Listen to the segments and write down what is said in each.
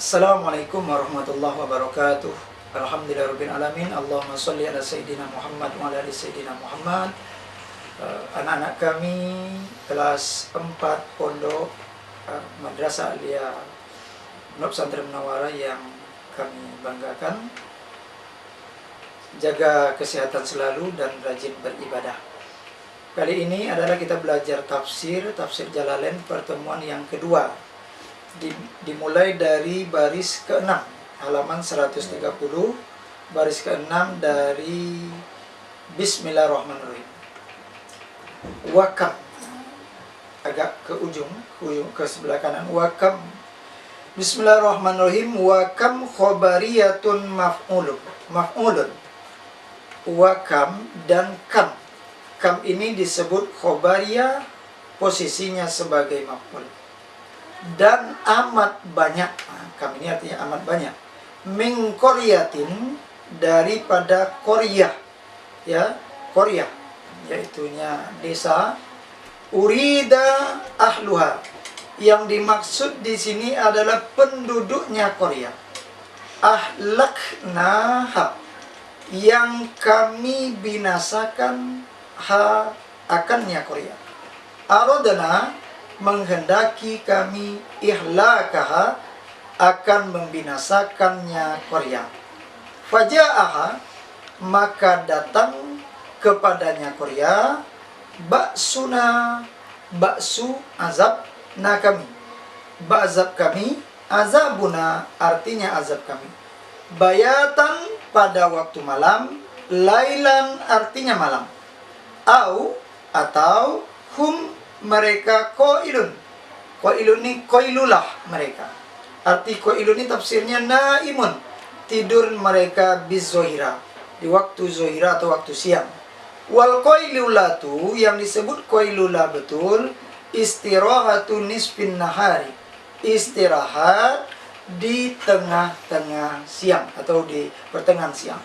Assalamualaikum warahmatullahi wabarakatuh. Alhamdulillahirabbil alamin. Allahumma shalli ala sayyidina Muhammad wa ala ali sayyidina Muhammad. Anak-anak kami kelas 4 pondok Madrasah Aliyah Pondok Pesantren Munawwarah yang kami banggakan, jaga kesehatan selalu dan rajin beribadah. Kali ini adalah kita belajar tafsir Jalalain pertemuan yang kedua. Dimulai dari baris ke-6 halaman 130, baris ke-6 dari Bismillahirrahmanirrahim. Wakam, agak ke ujung ke sebelah kanan. Wakam, Bismillahirrahmanirrahim. Wakam khobariyatun maf'ulun. Wakam dan kam. Kam ini disebut khobariyah, posisinya sebagai maf'ul. Dan amat banyak, kam ini artinya amat banyak. Min qaryatin, daripada qaryah, ya, qaryah yaitunya desa. Urida ahluha, yang dimaksud di sini adalah penduduknya qaryah. Ahlaknaha, yang kami binasakan akannya qaryah. Aradna, menghendaki kami, ihlakaha, akan membinasakannya qaryah. Faja'aha, maka datang kepadanya qaryah, ba'suna, ba'su azab na kami, ba'azab kami, azabuna artinya azab kami. Bayatan, pada waktu malam, lailan artinya malam. Atau hum, mereka qailun. Qailun ini qailulah mereka. Arti qailun ini tafsirnya naimun, tidur mereka bizohira, di waktu zohira atau waktu siang. Wal qailulatu, yang disebut qailulah betul, istirahatu nisfin nahari, istirahat di tengah-tengah siang atau di pertengahan siang.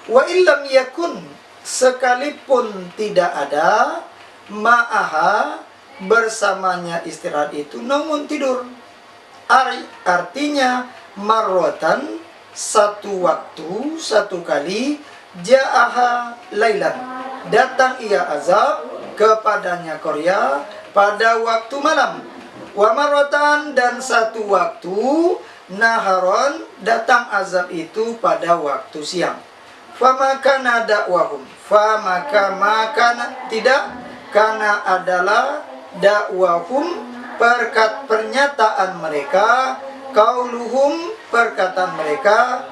Wa illam yakun, sekalipun tidak ada, ma'aha, bersamanya istirahat itu, namun tidur. Artinya marwatan, satu waktu, satu kali, ja'aha lailan, datang ia azab kepadanya qaryah pada waktu malam. Wa marwatan, dan satu waktu, naharon, datang azab itu pada waktu siang. Famakana dakwahum, tidak, karena adalah dakwahum, pernyataan mereka, qauluhum, perkataan mereka,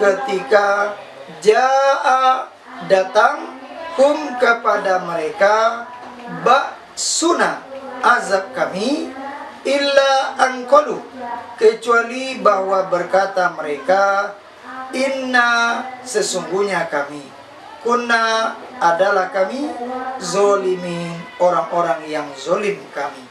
ketika jaa, datang, hum, kepada mereka, ba'suna, azab kami, illa angkolu, kecuali bahwa berkata mereka, inna, sesungguhnya kami, kunna, adalah kami, zolimin, orang-orang yang zolim kami.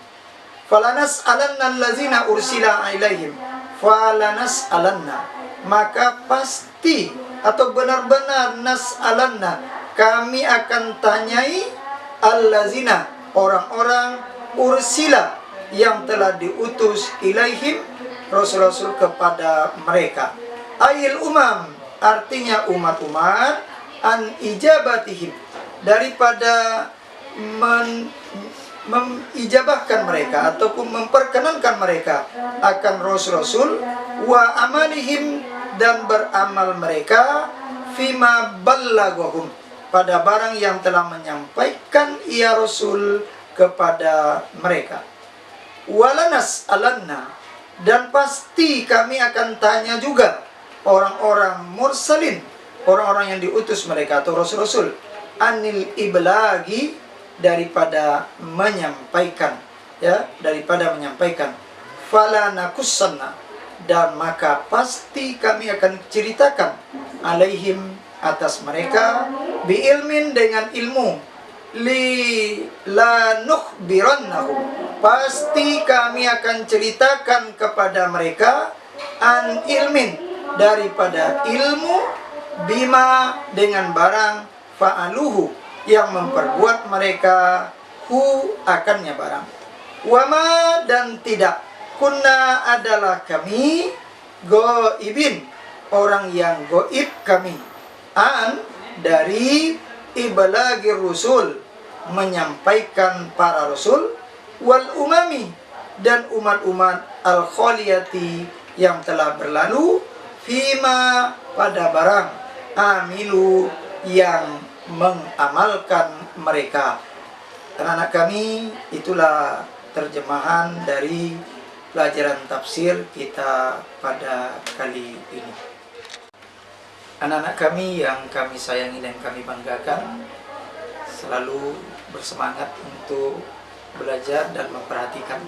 Falanas alanna allazina ursila ilaihim, falanas alanna, maka pasti atau benar-benar nas alanna, kami akan tanyai, allazina, orang-orang, ursila, yang telah diutus, ilaihim, rasul-rasul, kepada mereka. Ayil umam, artinya umat-umat, an ijabatihim, daripada mengijabahkan mereka ataupun memperkenankan mereka akan rasul-rasul, wa amalihim, dan beramal mereka, fima ballagahum, pada barang yang telah menyampaikan ia rasul kepada mereka. Walanas alanna, dan pasti kami akan tanya juga orang-orang mursalin, orang-orang yang diutus mereka atau rasul-rasul, anil iblagi, daripada menyampaikan, ya, daripada menyampaikan. Fala nakussanna, dan maka pasti kami akan ceritakan, alaihim, atas mereka, bi ilmin, dengan ilmu, li la nukhbirannahum, pasti kami akan ceritakan kepada mereka, an ilmin, daripada ilmu, bima, dengan barang, fa'aluhu, yang memperbuat mereka, hu, akannya barang. Wama, dan tidak, kunna adalah kami, goibin, orang yang goib kami, an dari ibalagi rusul, menyampaikan para rasul, wal umami, dan umat-umat al khaliyati yang telah berlalu, fima pada barang, amilu yang mengamalkan mereka. Anak-anak kami, itulah terjemahan dari pelajaran tafsir kita pada kali ini. Anak-anak kami yang kami sayangi dan kami banggakan, selalu bersemangat untuk belajar dan memperhatikan.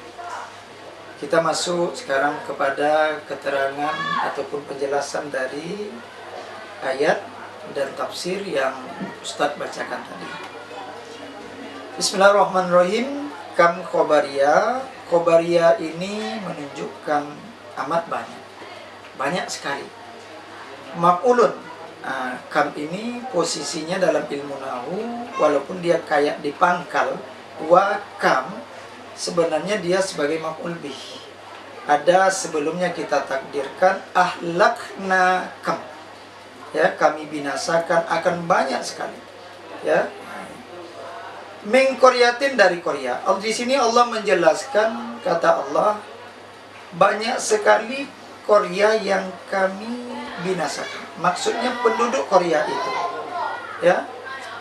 Kita masuk sekarang kepada keterangan ataupun penjelasan dari ayat dan tafsir yang Ustadz bacakan tadi. Bismillahirrahmanirrahim. Kam khobariyah. Khobariyah ini menunjukkan amat banyak sekali. Maf'ulun. Kam ini posisinya dalam ilmu nahu, walaupun dia kayak dipangkal, wa kam sebenarnya dia sebagai maf'ul bih. Ada sebelumnya kita takdirkan ahlakna kam, ya, kami binasakan akan banyak sekali, ya. Min Koryatin, dari Korea. Di sini Allah menjelaskan, kata Allah, banyak sekali Korea yang kami binasakan. Maksudnya penduduk Korea itu, ya,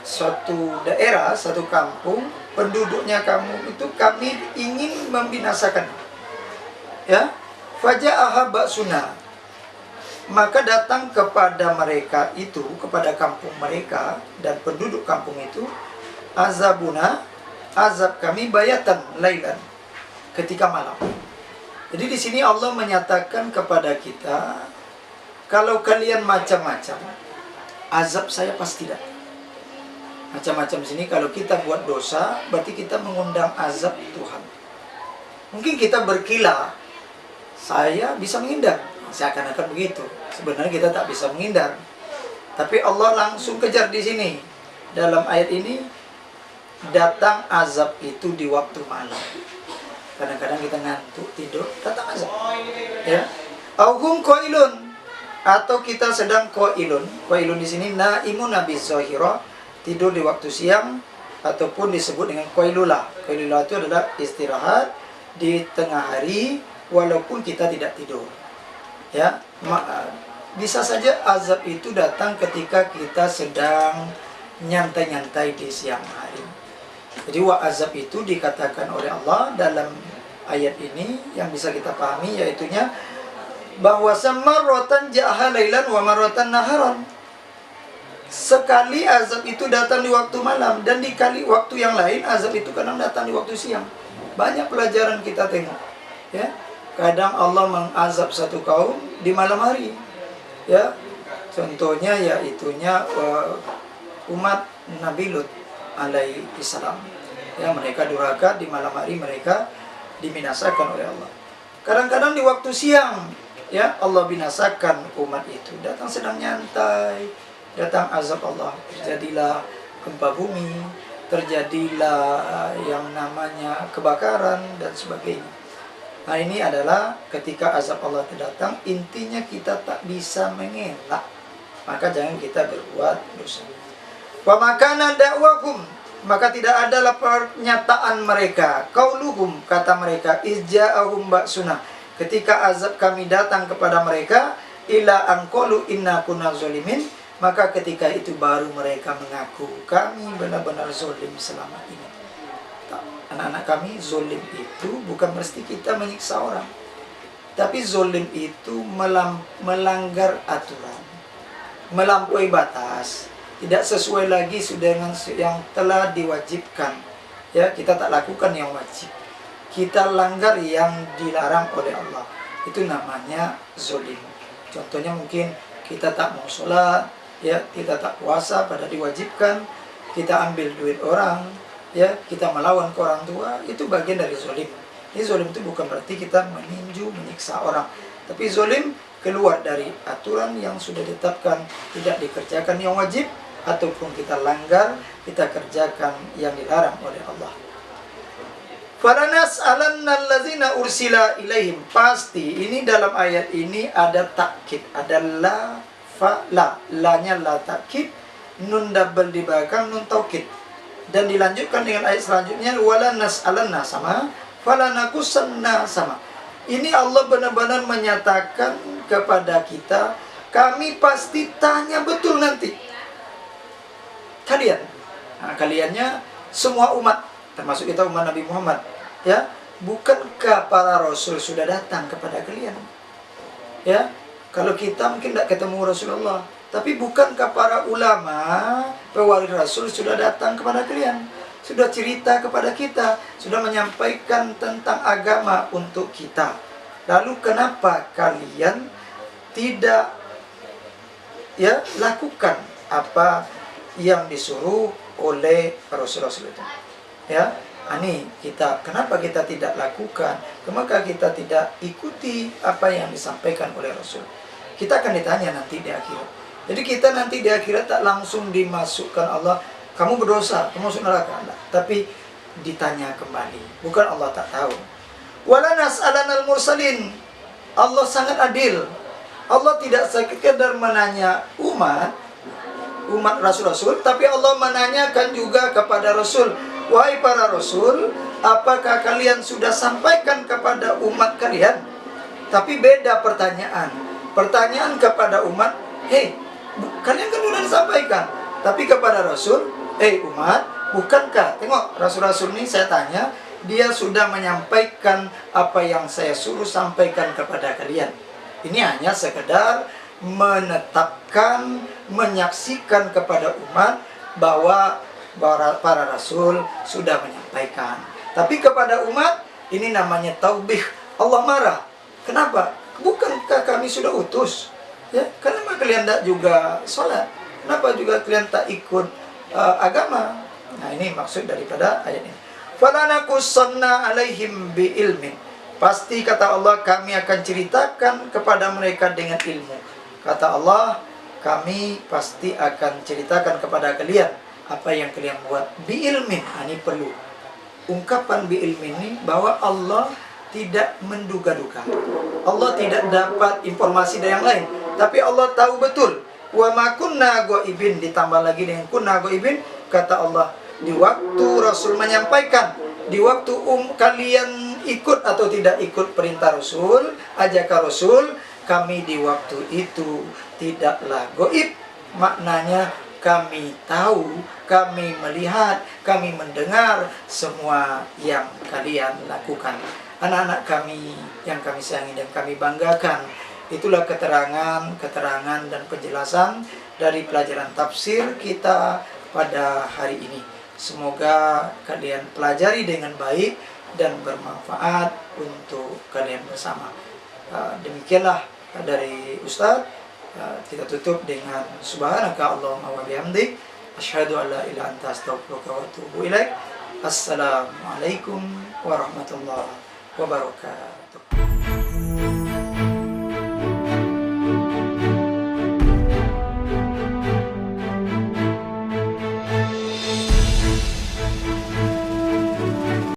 suatu daerah, satu kampung, penduduknya kamu itu kami ingin membinasakan, ya. Faja'aha ba'suna, maka datang kepada mereka itu, kepada kampung mereka dan penduduk kampung itu, azabuna, azab kami, bayatan lailan, ketika malam. Jadi di sini Allah menyatakan kepada kita, kalau kalian macam-macam, azab saya pasti datang. Macam-macam sini, kalau kita buat dosa, berarti kita mengundang azab Tuhan. Mungkin kita berkilah, saya bisa menghindar, seakan-akan begitu. Sebenarnya kita tak bisa menghindar. Tapi Allah langsung kejar di sini. Dalam ayat ini, datang azab itu di waktu malam. Kadang-kadang kita ngantuk tidur, datang azab, ya. Auhum qailun, atau kita sedang qailun. Qailun di sini naimun nabi zahira, tidur di waktu siang, ataupun disebut dengan qailulah. Qailulah itu adalah istirahat di tengah hari walaupun kita tidak tidur, ya. Bisa saja azab itu datang ketika kita sedang nyantai-nyantai di siang hari. Jadi wa azab itu dikatakan oleh Allah dalam ayat ini yang bisa kita pahami, yaitunya bahwa marratan ja'ha lailan wa marratan naharan. Sekali azab itu datang di waktu malam, dan di kali waktu yang lain azab itu kadang datang di waktu siang. Banyak pelajaran kita tengok, ya. Kadang Allah mengazab satu kaum di malam hari, ya. Contohnya yaitunya umat Nabi Lut alaihi salam, ya, mereka durhaka, di malam hari mereka dibinasakan oleh Allah. Kadang-kadang di waktu siang, ya, Allah binasakan umat itu. Datang sedang nyantai, datang azab Allah, terjadilah gempa bumi, terjadilah yang namanya kebakaran dan sebagainya. Nah, ini adalah ketika azab Allah datang, intinya kita tak bisa mengelak, maka jangan kita berbuat dosa. Wa makana da'wakum, maka tidak adalah pernyataan mereka, qauluhum, kata mereka, izja'ahum ba'suna, ketika azab kami datang kepada mereka, ila anqulu inna kunna zalimin, maka ketika itu baru mereka mengaku kami benar-benar zalim selama ini. Anak-anak kami, zalim itu bukan mesti kita menyiksa orang, tapi zalim itu melanggar aturan, melampaui batas, tidak sesuai lagi sudah dengan yang telah diwajibkan, ya. Kita tak lakukan yang wajib, kita langgar yang dilarang oleh Allah, itu namanya zalim. Contohnya mungkin kita tak mau sholat, ya, kita tak puasa pada diwajibkan, kita ambil duit orang, ya, kita melawan ke orang tua, itu bagian dari zalim. Ini zalim itu bukan berarti kita meninju, menyiksa orang, tapi zalim keluar dari aturan yang sudah ditetapkan, tidak dikerjakan yang wajib, ataupun kita langgar, kita kerjakan yang dilarang oleh Allah. Falanas'alanna allazina ursila ilaihim. Pasti ini dalam ayat ini ada takkid, ada la fa la. La-nya la takkid, nun double di belakang, nun taukid. Dan dilanjutkan dengan ayat selanjutnya, wala nas'alanna sama, falanakusanna sama. Ini Allah benar-benar menyatakan kepada kita, kami pasti tanya betul nanti. Kalian, nah, kaliannya semua umat, termasuk kita umat Nabi Muhammad, ya. Bukankah para rasul sudah datang kepada kalian? Ya, kalau kita mungkin tidak ketemu Rasulullah, tapi bukankah para ulama, pewaris Rasul sudah datang kepada kalian? Sudah cerita kepada kita, sudah menyampaikan tentang agama untuk kita. Lalu kenapa kalian tidak lakukan apa yang disuruh oleh Rasul-Rasul itu? Ya, ini kita, kenapa kita tidak lakukan? Kenapa kita tidak ikuti apa yang disampaikan oleh Rasul? Kita akan ditanya nanti di akhirat. Jadi kita nanti di akhirat tak langsung dimasukkan Allah, kamu berdosa, kamu masuk neraka. Tapi ditanya kembali. Bukan Allah tak tahu. Wala nas'alanal mursalin. Allah sangat adil. Allah tidak sekedar menanya umat Rasul-Rasul, tapi Allah menanyakan juga kepada Rasul. Wahai para Rasul, apakah kalian sudah sampaikan kepada umat kalian? Tapi beda pertanyaan. Pertanyaan kepada umat, kalian kan sudah disampaikan. Tapi kepada Rasul, umat, bukankah? Tengok, Rasul-Rasul ini saya tanya, dia sudah menyampaikan apa yang saya suruh sampaikan kepada kalian. Ini hanya sekedar menetapkan, menyaksikan kepada umat bahwa para Rasul sudah menyampaikan. Tapi kepada umat, ini namanya taubih. Allah marah. Kenapa? Bukankah kami sudah utus? Ya, kenapa kalian tak juga sholat? Kenapa juga kalian tak ikut agama? Nah, ini maksud daripada ayat ini. Falanakussanna alaihim bi ilmin. Pasti kata Allah, kami akan ceritakan kepada mereka dengan ilmu. Kata Allah, kami pasti akan ceritakan kepada kalian apa yang kalian buat bi ilmin. Ini perlu ungkapan bi ilmin ini, bahwa Allah tidak menduga-duga. Allah tidak dapat informasi dari yang lain, tapi Allah tahu betul. Wa ma kunna ghaibin, ditambah lagi dengan kunna ghaibin, kata Allah, di waktu Rasul menyampaikan, di waktu kalian ikut atau tidak ikut perintah Rasul, ajakan Rasul, kami di waktu itu tidaklah gaib. Maknanya kami tahu, kami melihat, kami mendengar semua yang kalian lakukan. Anak-anak kami yang kami sayangi dan kami banggakan, itulah keterangan dan penjelasan dari pelajaran tafsir kita pada hari ini. Semoga kalian pelajari dengan baik dan bermanfaat untuk kalian bersama. Demikianlah dari Ustadz. Kita tutup dengan subhanaka Allahumma wa bihamdik, asyhadu an la ilaha illa anta, astaghfiruka wa atubu ilaik. Assalamualaikum warahmatullahi wabarakatuh.